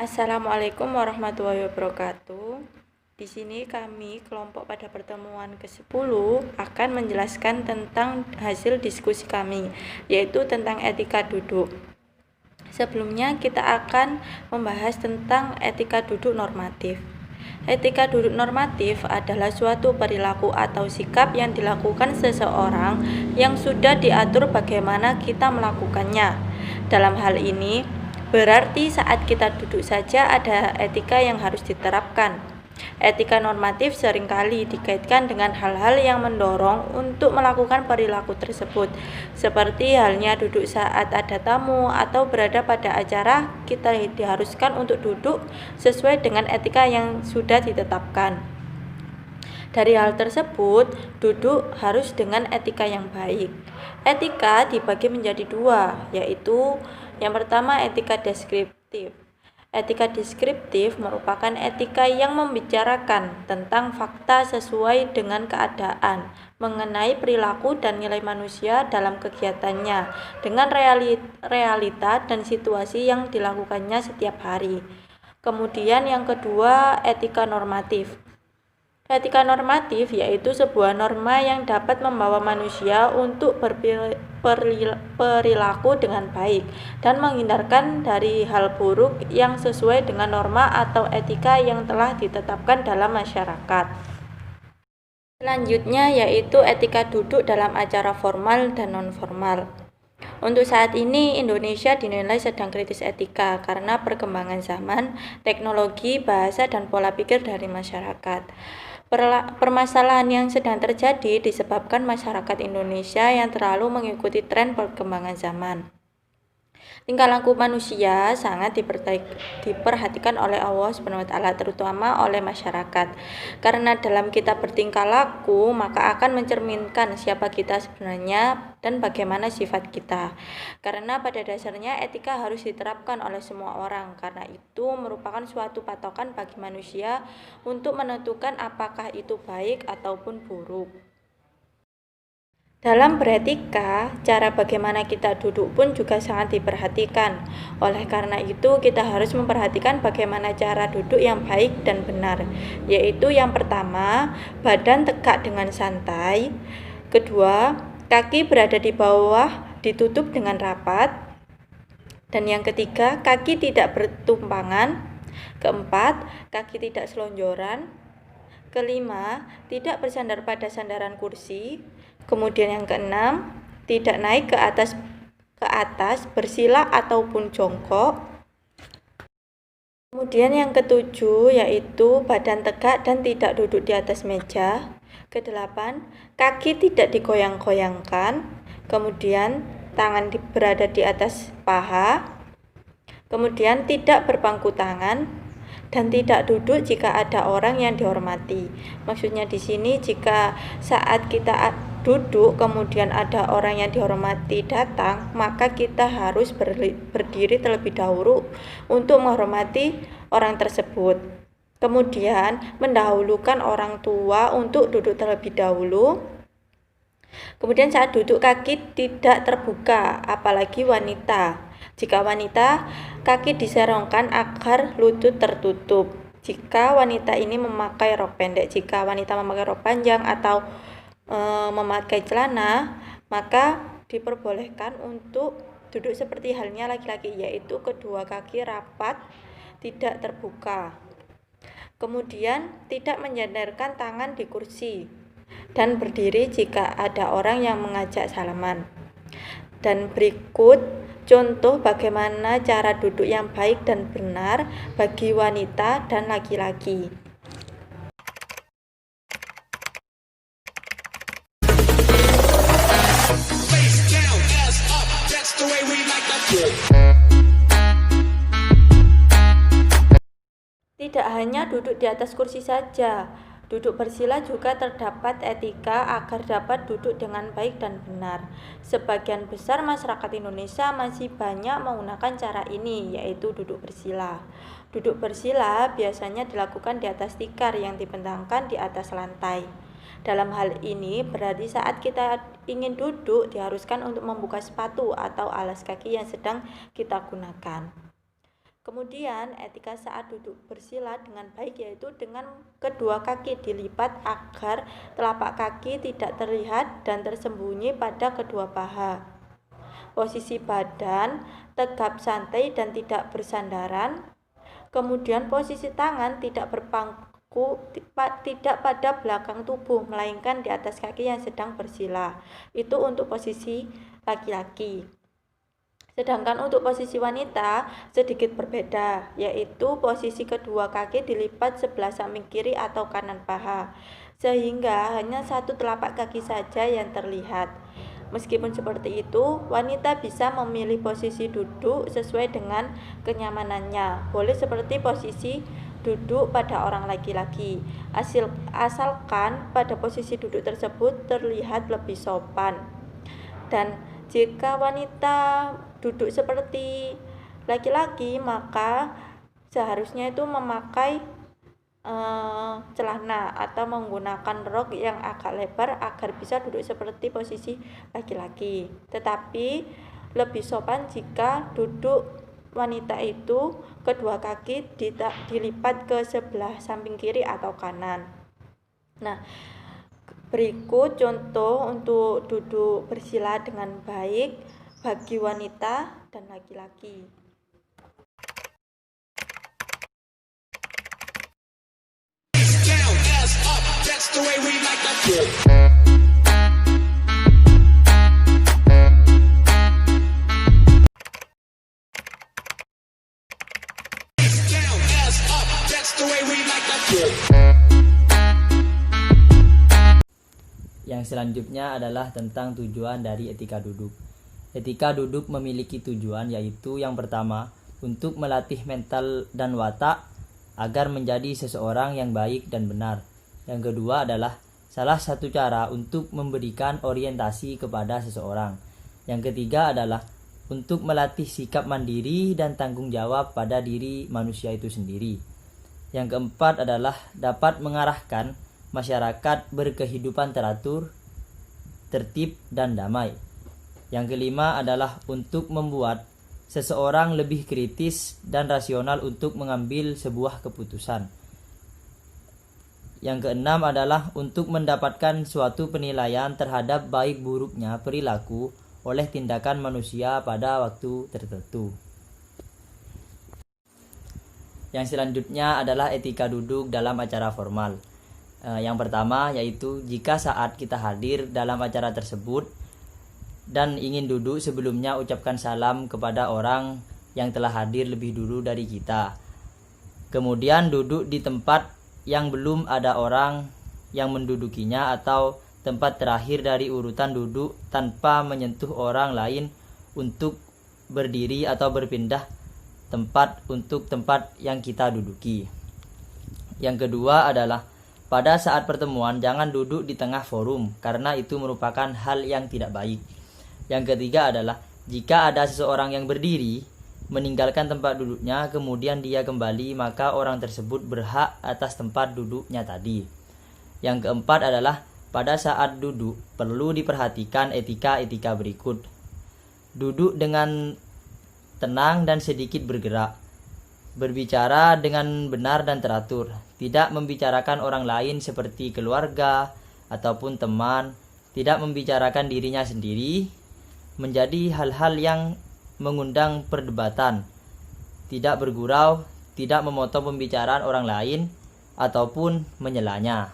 Assalamualaikum warahmatullahi wabarakatuh. Di sini kami kelompok pada pertemuan ke-10 akan menjelaskan tentang hasil diskusi kami, yaitu tentang etika duduk. Sebelumnya kita akan membahas tentang etika duduk normatif. Etika duduk normatif adalah suatu perilaku atau sikap yang dilakukan seseorang yang sudah diatur bagaimana kita melakukannya. Dalam hal ini, berarti saat kita duduk saja ada etika yang harus diterapkan. Etika normatif seringkali dikaitkan dengan hal-hal yang mendorong untuk melakukan perilaku tersebut, seperti halnya duduk saat ada tamu atau berada pada acara. Kita diharuskan untuk duduk sesuai dengan etika yang sudah ditetapkan. Dari hal tersebut, duduk harus dengan etika yang baik. Etika dibagi menjadi dua, yaitu yang pertama etika deskriptif. Etika deskriptif merupakan etika yang membicarakan tentang fakta sesuai dengan keadaan, mengenai perilaku dan nilai manusia dalam kegiatannya, dengan realita dan situasi yang dilakukannya setiap hari. Kemudian yang kedua, etika normatif. Etika normatif yaitu sebuah norma yang dapat membawa manusia untuk berperilaku dengan baik dan menghindarkan dari hal buruk yang sesuai dengan norma atau etika yang telah ditetapkan dalam masyarakat. Selanjutnya yaitu etika duduk dalam acara formal dan non-formal. Untuk saat ini, Indonesia dinilai sedang kritis etika karena perkembangan zaman, teknologi, bahasa, dan pola pikir dari masyarakat. Permasalahan yang sedang terjadi disebabkan masyarakat Indonesia yang terlalu mengikuti tren perkembangan zaman. Tingkah laku manusia sangat diperhatikan oleh Allah SWT, terutama oleh masyarakat. Karena dalam kita bertingkah laku, maka akan mencerminkan siapa kita sebenarnya dan bagaimana sifat kita. Karena pada dasarnya etika harus diterapkan oleh semua orang. Karena itu merupakan suatu patokan bagi manusia untuk menentukan apakah itu baik ataupun buruk. Dalam beretika, cara bagaimana kita duduk pun juga sangat diperhatikan. Oleh karena itu, kita harus memperhatikan bagaimana cara duduk yang baik dan benar, yaitu yang pertama, badan tegak dengan santai. Kedua, kaki berada di bawah, ditutup dengan rapat. Dan yang ketiga, kaki tidak bertumpangan. Keempat, kaki tidak selonjoran. Kelima, tidak bersandar pada sandaran kursi. Kemudian yang keenam, tidak naik ke atas bersila ataupun jongkok. Kemudian yang ketujuh yaitu badan tegak dan tidak duduk di atas meja. Kedelapan, kaki tidak digoyang-goyangkan. Kemudian tangan berada di atas paha. Kemudian tidak berpangku tangan. Dan tidak duduk jika ada orang yang dihormati. Maksudnya di sini jika saat kita duduk kemudian ada orang yang dihormati datang, maka kita harus berdiri terlebih dahulu untuk menghormati orang tersebut. Kemudian mendahulukan orang tua untuk duduk terlebih dahulu. Kemudian saat duduk kaki tidak terbuka, apalagi wanita. Jika wanita, kaki diserongkan agar lutut tertutup. Jika wanita ini memakai rok pendek, jika wanita memakai rok panjang atau memakai celana, maka diperbolehkan untuk duduk seperti halnya laki-laki, yaitu kedua kaki rapat, tidak terbuka. Kemudian tidak menyandarkan tangan di kursi dan berdiri jika ada orang yang mengajak salaman. Dan berikut contoh bagaimana cara duduk yang baik dan benar bagi wanita dan laki-laki. Tidak hanya duduk di atas kursi saja, duduk bersila juga terdapat etika agar dapat duduk dengan baik dan benar. Sebagian besar masyarakat Indonesia masih banyak menggunakan cara ini, yaitu duduk bersila. Duduk bersila biasanya dilakukan di atas tikar yang dibentangkan di atas lantai. Dalam hal ini berarti saat kita ingin duduk diharuskan untuk membuka sepatu atau alas kaki yang sedang kita gunakan. Kemudian etika saat duduk bersila dengan baik yaitu dengan kedua kaki dilipat agar telapak kaki tidak terlihat dan tersembunyi pada kedua paha. Posisi badan tegap santai dan tidak bersandaran. Kemudian posisi tangan tidak berpangku, tidak pada belakang tubuh, melainkan di atas kaki yang sedang bersila. Itu untuk posisi laki-laki. Sedangkan untuk posisi wanita sedikit berbeda, yaitu posisi kedua kaki dilipat sebelah samping kiri atau kanan paha, sehingga hanya satu telapak kaki saja yang terlihat. Meskipun seperti itu, wanita bisa memilih posisi duduk sesuai dengan kenyamanannya. Boleh seperti posisi duduk pada orang laki-laki, asalkan pada posisi duduk tersebut terlihat lebih sopan. Dan jika wanita duduk seperti laki-laki, maka seharusnya itu memakai celana atau menggunakan rok yang agak lebar agar bisa duduk seperti posisi laki-laki. Tetapi lebih sopan jika duduk wanita itu kedua kaki dilipat ke sebelah samping kiri atau kanan. Nah, berikut contoh untuk duduk bersila dengan baik bagi wanita dan laki-laki. Yang selanjutnya adalah tentang tujuan dari etika duduk. Etika duduk memiliki tujuan, yaitu yang pertama, untuk melatih mental dan watak agar menjadi seseorang yang baik dan benar. Yang kedua adalah salah satu cara untuk memberikan orientasi kepada seseorang. Yang ketiga adalah untuk melatih sikap mandiri dan tanggung jawab pada diri manusia itu sendiri. Yang keempat adalah dapat mengarahkan masyarakat berkehidupan teratur, tertib, dan damai. Yang kelima adalah untuk membuat seseorang lebih kritis dan rasional untuk mengambil sebuah keputusan. Yang keenam adalah untuk mendapatkan suatu penilaian terhadap baik buruknya perilaku oleh tindakan manusia pada waktu tertentu. Yang selanjutnya adalah etika duduk dalam acara formal. Yang pertama yaitu jika saat kita hadir dalam acara tersebut dan ingin duduk, sebelumnya ucapkan salam kepada orang yang telah hadir lebih dulu dari kita. Kemudian duduk di tempat yang belum ada orang yang mendudukinya atau tempat terakhir dari urutan duduk tanpa menyentuh orang lain untuk berdiri atau berpindah tempat untuk tempat yang kita duduki. Yang kedua adalah pada saat pertemuan jangan duduk di tengah forum karena itu merupakan hal yang tidak baik. Yang ketiga adalah jika ada seseorang yang berdiri meninggalkan tempat duduknya kemudian dia kembali, maka orang tersebut berhak atas tempat duduknya tadi. Yang keempat adalah pada saat duduk perlu diperhatikan etika-etika berikut. Duduk dengan tenang dan sedikit bergerak. Berbicara dengan benar dan teratur, tidak membicarakan orang lain seperti keluarga ataupun teman, tidak membicarakan dirinya sendiri, menjadi hal-hal yang mengundang perdebatan, tidak bergurau, tidak memotong pembicaraan orang lain ataupun menyelanya.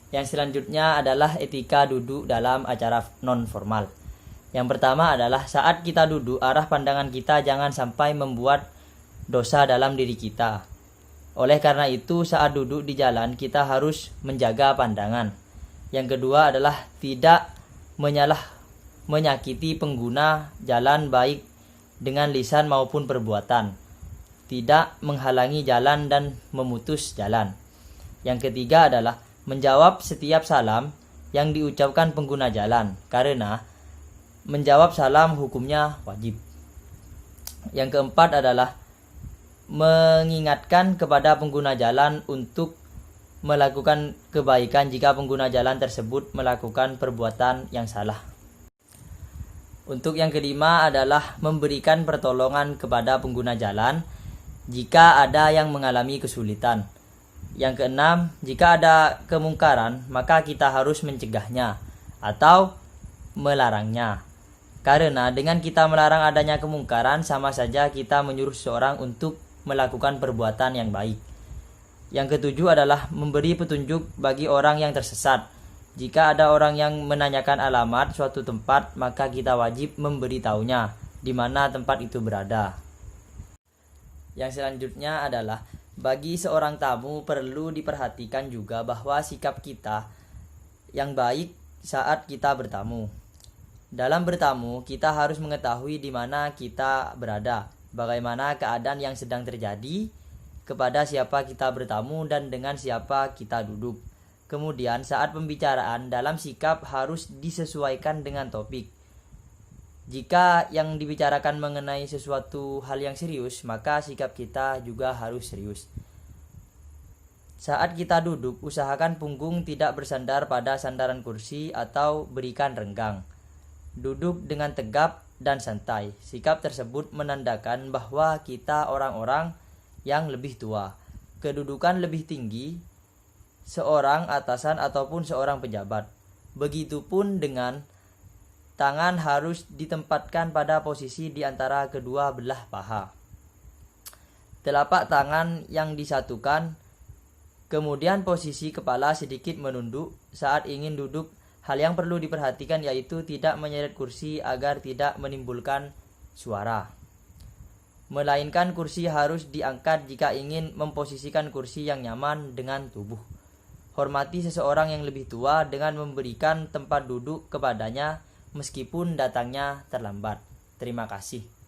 Yang selanjutnya adalah etika duduk dalam acara non formal. Yang pertama adalah saat kita duduk, arah pandangan kita jangan sampai membuat dosa dalam diri kita. Oleh karena itu, saat duduk di jalan kita harus menjaga pandangan. Yang kedua adalah tidak menyakiti pengguna jalan baik dengan lisan maupun perbuatan. Tidak menghalangi jalan dan memutus jalan. Yang ketiga adalah menjawab setiap salam yang diucapkan pengguna jalan, karena menjawab salam hukumnya wajib. Yang keempat adalah mengingatkan kepada pengguna jalan untuk melakukan kebaikan jika pengguna jalan tersebut melakukan perbuatan yang salah. Untuk yang kelima adalah memberikan pertolongan kepada pengguna jalan jika ada yang mengalami kesulitan. Yang keenam, jika ada kemungkaran, maka kita harus mencegahnya atau melarangnya. Karena dengan kita melarang adanya kemungkaran, sama saja kita menyuruh seseorang untuk melakukan perbuatan yang baik. Yang ketujuh adalah memberi petunjuk bagi orang yang tersesat. Jika ada orang yang menanyakan alamat suatu tempat, maka kita wajib memberitahunya di mana tempat itu berada. Yang selanjutnya adalah bagi seorang tamu perlu diperhatikan juga bahwa sikap kita yang baik saat kita bertamu. Dalam bertamu, kita harus mengetahui di mana kita berada, bagaimana keadaan yang sedang terjadi, kepada siapa kita bertamu, dan dengan siapa kita duduk. Kemudian saat pembicaraan, dalam sikap harus disesuaikan dengan topik. Jika yang dibicarakan mengenai sesuatu hal yang serius, maka sikap kita juga harus serius. Saat kita duduk, usahakan punggung tidak bersandar pada sandaran kursi atau berikan renggang. Duduk dengan tegap dan santai. Sikap tersebut menandakan bahwa kita orang-orang yang lebih tua. Kedudukan lebih tinggi, seorang atasan ataupun seorang pejabat. Begitupun dengan tangan harus ditempatkan pada posisi di antara kedua belah paha. Telapak tangan yang disatukan, kemudian posisi kepala sedikit menunduk saat ingin duduk. Hal yang perlu diperhatikan yaitu tidak menyeret kursi agar tidak menimbulkan suara. Melainkan kursi harus diangkat jika ingin memposisikan kursi yang nyaman dengan tubuh. Hormati seseorang yang lebih tua dengan memberikan tempat duduk kepadanya meskipun datangnya terlambat. Terima kasih.